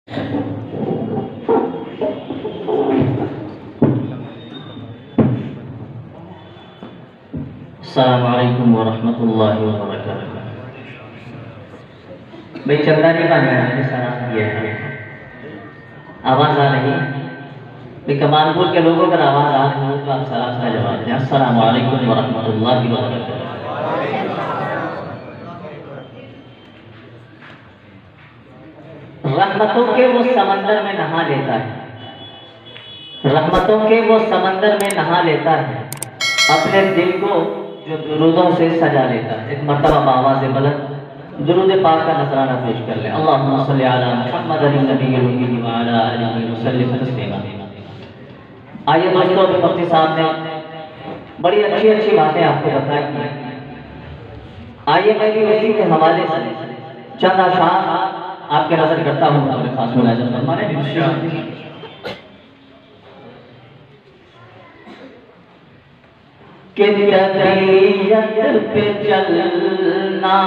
السلام علیکم ورحمۃ اللہ وبرکاتہ۔ بھائی چندہ نہیں باندھا ہے، سلام کیا ہے، آواز آ رہی ہے؟ بھائی کمال پور کے لوگوں کا آواز آ رہی ہے تو آپ سلام کا جواب دیں۔ السلام علیکم ورحمۃ اللہ وبرکاتہ۔ رحمتوں کے وہ سمندر میں نہا لیتا ہے، رحمتوں کے وہ سمندر میں نہا لیتا ہے، اپنے دل کو جو درودوں سے سجا لیتا ہے۔ ایک مرتبہ بآواز بلند درود پاک کا نذرانہ پیش کر لیں۔ اللہم صلی علی محمد النبی الامی وعلی آلہ وسلم تسلیما۔ آئیے دوستو، ابھی مفتی صاحب نے بڑی اچھی اچھی باتیں آپ کو بتائی ہیں، آئیے میں بھی اسی کے حوالے سے چند اشعار آپ کے نظر کرتا ہوں اپنے خاص ملاحظہ فرمائیں انشاءاللہ۔ کہ طبیعت پہ چلنا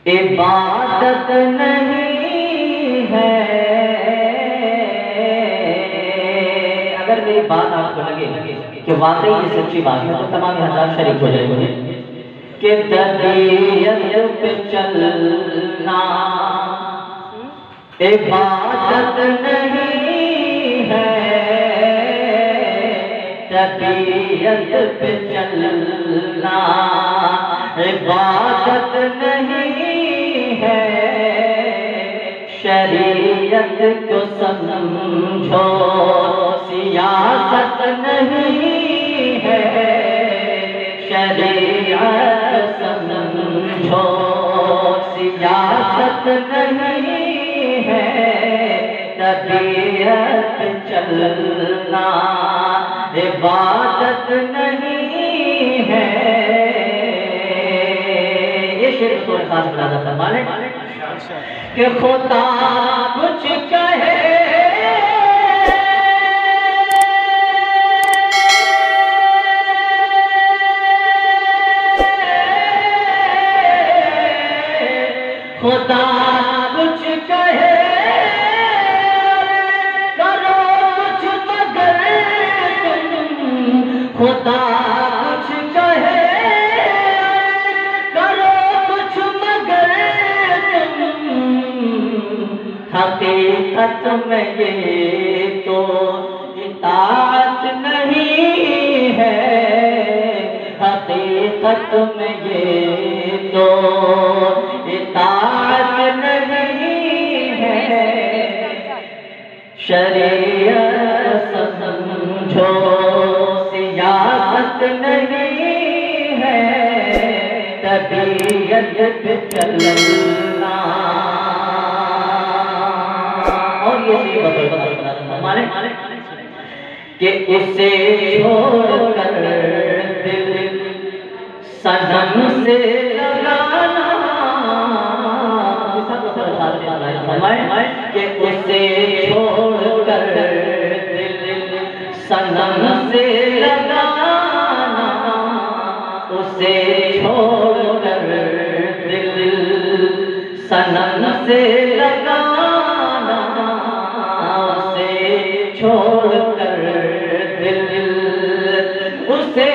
عبادت نہیں ہے۔ اگر میری بات آپ کو لگے کہ واقعی یہ سچی بات ہے تو تمام حضرات شریک ہو جائیں گے کہ طبیعت پہ چلنا عبادت نہیں ہے، طبیعت پہ چلنا عبادت نہیں ہے، شریعت کو سمجھو سیاست نہیں ہے، شریعت سمجھو سیاست نہیں ہے، طبیعت چلنا عبادت نہیں ہے۔ یہ شعر کو خاص ملاحظہ فرما لیں کہ خدا کچھ کہے خدا کچھ کہے کرو کچھ مگر تم، خدا کچھ کہے کرو کچھ مگر تم، حقیقت میں یہ تو اطاعت نہیں ہے، حقیقت میں یہ تو اطاعت نہیں ہے، شریعت سمجھو سیاست نہیں ہے، طبیعت پہ چلنا۔ اور یہ سی بدل ہمارے کہ اسے چھوڑ کر دل صنم سے لگانا، کہ اسے چھوڑ کر دل صنم سے لگانا، اسے چھوڑ کر دل صنم سے لگانا، اسے چھوڑ کر دل اسے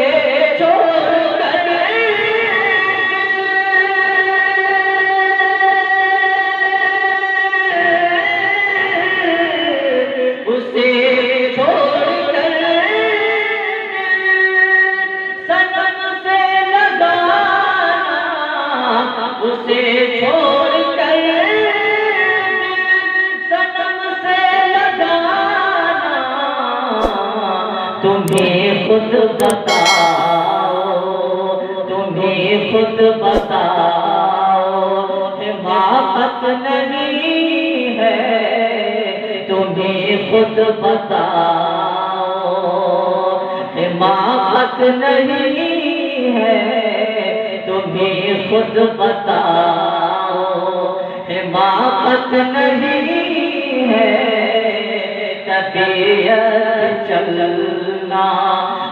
تمہیں خود بتاؤ، تمہیں خود بتاؤ، حماقت نہیں ہے، تمہیں خود بتاؤ، حماقت نہیں ہے، تمہیں خود بتاؤ، حماقت نہیں ہے، طبیعت چلنا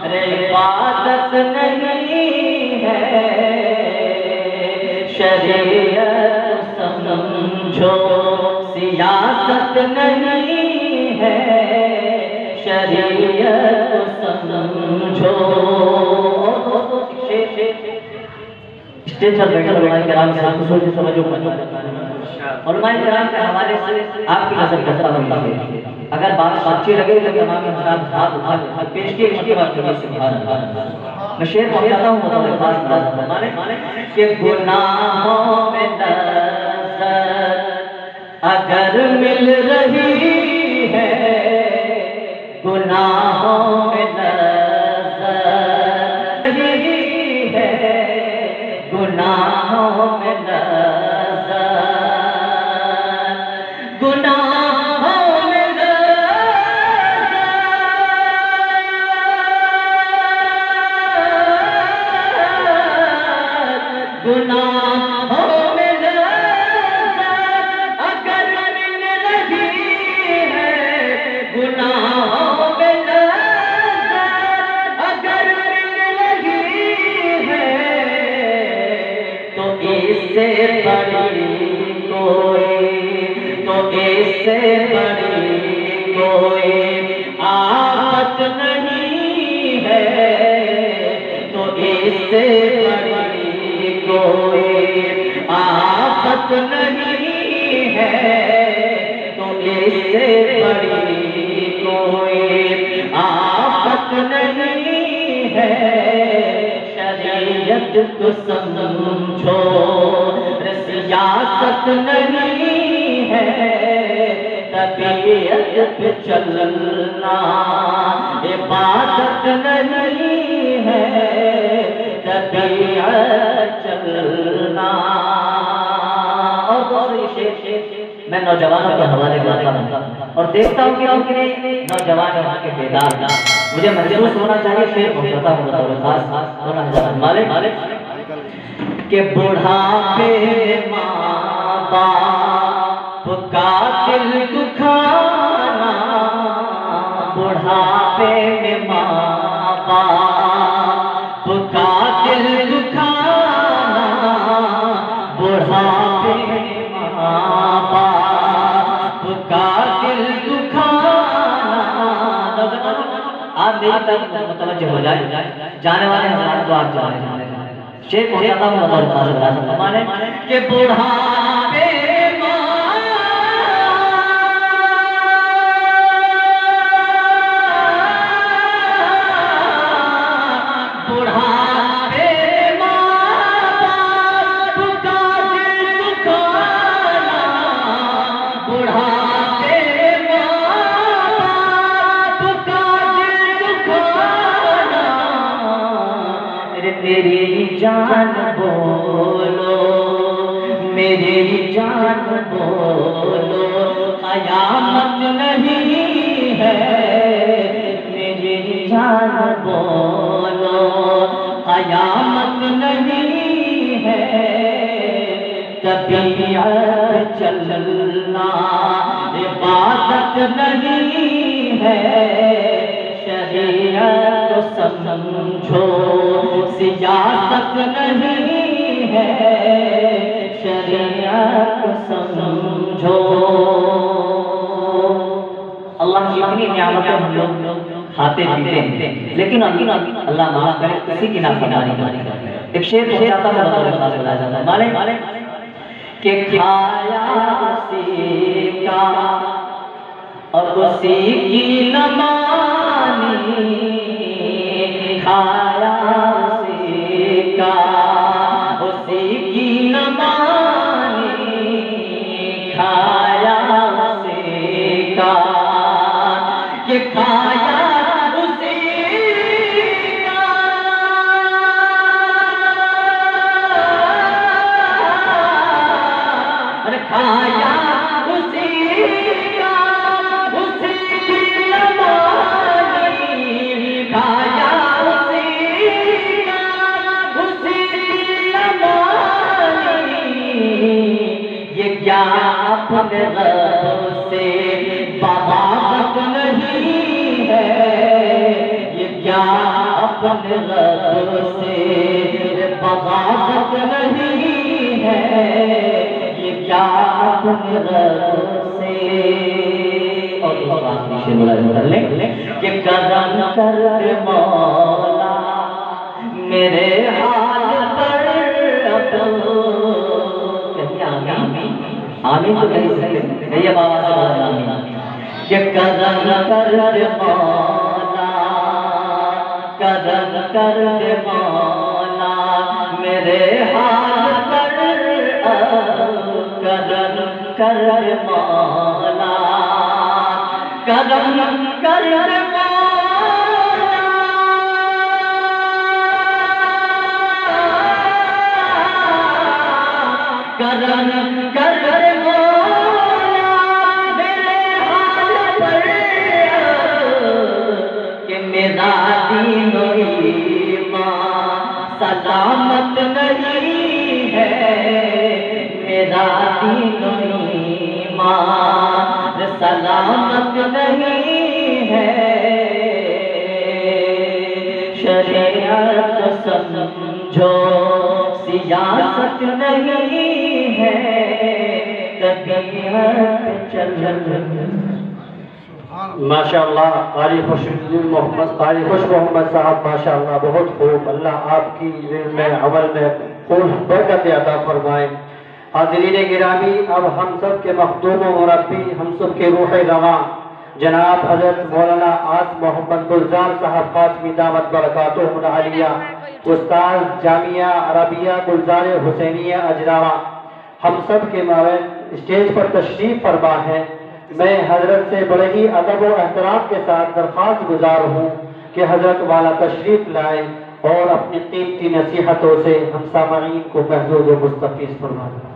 عبادت نہیں ہے، شریعت سمجھو سیاست نہیں ہے شریعت کو سمجھو اسٹیج پر بیٹھے علماء کرام کے ساتھ خصوصی توجہ علماء کرام کے حوالے سے آپ کی نظر کرتا ہوں اگر بات اچھی لگے تو تمام حضرات ہاتھ اٹھا کے پیش کی مرتبہ کریں سبحان اللہ میں شعر پہنچاتا ہوں تو خاص بات فرمانے کہ گناہوں میں نظر اگر مل رہی ہے گناہوں میں نظر رہی ہے گناہوں میں نظر گناہوں میں نظر گناہوں میں نظر اگر مل رہی ہے گناہوں میں نظر اگر مل رہی ہے تو اس سے بڑی کوئی تو اس سے بڑی کوئی آفت نہیں ہے تو اس سے بڑی کوئی آفت نہیں ہے تو اس سے بڑی کوئی آفت نہیں ہے شریعت کو سمجھو سیاست نہیں ہے طبیعت پہ چلنا عبادت نہیں ہے طبیعت چلنا میں نوجوانوں کے حوالے کرتا ہوں اور دیکھتا ہوں کہ کتنے نوجوان وہاں کے بیدار مجھے محسوس ہونا چاہیے شعر پہنچاتا ہوں بطور خاص اور حضرت مالک کہ بڑھاپے ماں باپ کا دل دکھانا بڑھاپے میں ماں باپ کا دل دکھانا بڑھاپے میں ماں باپ کا دل دکھانا آپ میری طرف متوجہ ہو جائے جانے والے حضرات کو آپ جانے شیخ پہنچاتا ہوں بطور خاص فرمانے کہ بڑھاپے میری جان بولو میری جان بولو قیامت نہیں ہے میری جان بولو قیامت نہیں ہے طبیعت چلنا عبادت نہیں ہے شریعت کو سمجھو سیاست نہیں ہے شریعت کو سمجھو اللہ کی اتنی نعمتیں ہم لوگ کھاتے پیتے ہیں لیکن اللہ معاف کرے کسی کی نافرمانی کرتے ہیں ایک شعر پہنچاتا ہوں مالک کہ کھایا اسی کا اور اسی کی نہ مانی کھایا اسی کا اسی کی نہ مانی کھایا اسی کا کہ کھایا اسی کا کھایا اپنے رب سے بغاوت نہیں ہے یہ کیا اپنے رب سے بغاوت نہیں ہے یہ کیا اپنے رب سے اور اس بات کی شروع کر لیں کہ کرم کر دے مولا میرے حال پر کہیں آمین آمین تو کہیں سکتے کہیے بابا سے بولا آمین کہ کرم کر دے مولا کرم کر دے مولا میرے حال پر کرم کر دے مولا کرم کر دے کرم کر دے مولا میرے حال پر کہ میرا دین و ایمان سلامت نہیں ہے میرا دین و ایمان سلامت نہیں ہے شریعت سمجھو سیاست نہیں ہے طبیعت چل ماشاءاللہ قاری خوش محمد صاحب ماشاءاللہ بہت خوب اللہ آپ کی علم میں عمل میں خوب برکت عطا فرمائے حاضرین گرامی اب ہم سب کے مخدوم و مربی ہم سب کے روح رواں جناب حضرت مولانا آس محمد گلزار صاحب قاسمی دامت برکاتہم العالیہ استاد جامعہ عربیہ گلزار حسینیہ اجراوا ہم سب کے مابین اسٹیج پر تشریف فرما ہے میں حضرت سے بڑے ہی ادب و احترام کے ساتھ درخواست گزار ہوں کہ حضرت والا تشریف لائے اور اپنی قیمتی نصیحتوں سے ہم سامعین کو محظوظ و مستفیض فرمائیں